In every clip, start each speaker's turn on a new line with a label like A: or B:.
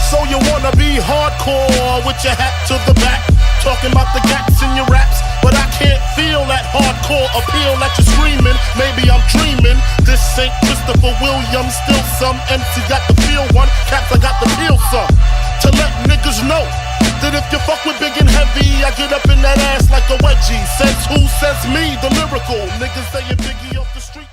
A: So you wanna be hardcore with your hat to the back, talking about the gaps in your raps, but I can't feel that hardcore appeal that you're screaming. Maybe I'm dreaming. This ain't Christopher Williams, still some MC got the feel one, Caps I got the feel some. To let niggas know that if you fuck with big and heavy, I get up in that ass like a wedgie. Says who? Says me, the lyrical niggas saying Biggie off the street.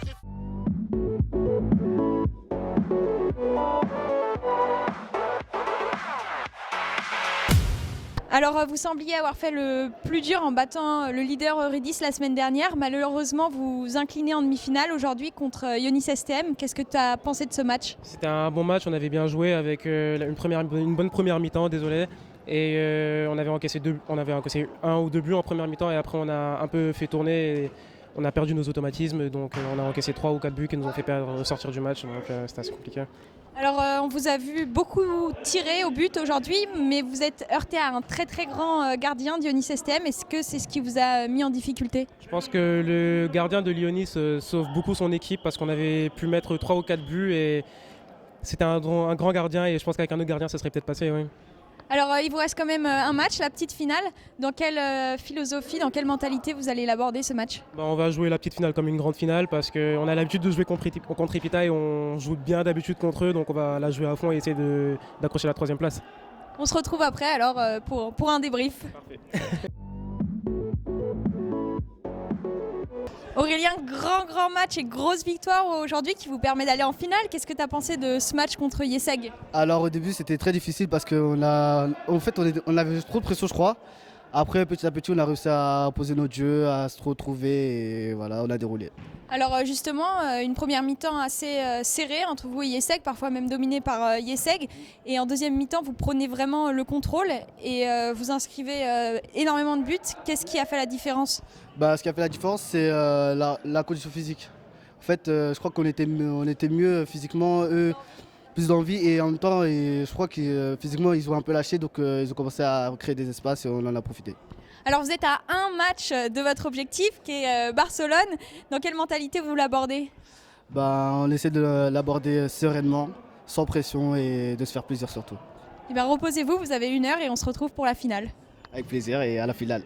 B: Alors, vous sembliez avoir fait le plus dur en battant le leader Redis la semaine dernière. Malheureusement, vous vous inclinez en demi-finale aujourd'hui contre Ionis STM. Qu'est-ce que tu as pensé de ce match ?
C: C'était un bon match, on avait bien joué avec une bonne première mi-temps, désolé. Et on avait encaissé un ou deux buts en première mi-temps et après on a un peu fait tourner. Et on a perdu nos automatismes, donc on a encaissé 3 ou 4 buts qui nous ont fait sortir du match, donc c'était assez compliqué.
B: Alors, on vous a vu beaucoup tirer au but aujourd'hui, mais vous êtes heurté à un très très grand gardien d'Ionis STM. Est-ce que c'est ce qui vous a mis en difficulté ?
C: Je pense que le gardien de l'Ionis sauve beaucoup son équipe parce qu'on avait pu mettre 3 ou 4 buts et c'était un grand gardien et je pense qu'avec un autre gardien ça serait peut-être passé. Oui.
B: Alors, il vous reste quand même un match, la petite finale. Dans quelle philosophie, dans quelle mentalité vous allez l'aborder ce match ?
C: On va jouer la petite finale comme une grande finale parce qu'on a l'habitude de jouer contre Ipita et on joue bien d'habitude contre eux, donc on va la jouer à fond et essayer d'accrocher la 3e place.
B: On se retrouve après alors pour un débrief.
C: Parfait.
B: Aurélien, grand match et grosse victoire aujourd'hui qui vous permet d'aller en finale. Qu'est-ce que tu as pensé de ce match contre Yeseg ?
D: Alors au début c'était très difficile parce qu'on avait trop de pression je crois. Après petit à petit on a réussi à poser notre jeu, à se retrouver et voilà on a déroulé.
B: Alors justement une première mi-temps assez serrée entre vous et Yeseg, parfois même dominée par Yeseg. Et en deuxième mi-temps vous prenez vraiment le contrôle et vous inscrivez énormément de buts. Qu'est-ce qui a fait la différence ?
D: Ce qui a fait la différence c'est la condition physique. En fait je crois qu'on était mieux physiquement, eux plus d'envie et en même temps et je crois que physiquement ils ont un peu lâché donc ils ont commencé à créer des espaces et on en a profité.
B: Alors vous êtes à un match de votre objectif qui est Barcelone. Dans quelle mentalité vous l'abordez ?
D: On essaie de l'aborder sereinement, sans pression et de se faire plaisir surtout.
B: Reposez-vous, vous avez 1 heure et on se retrouve pour la finale.
D: Avec plaisir et à la finale.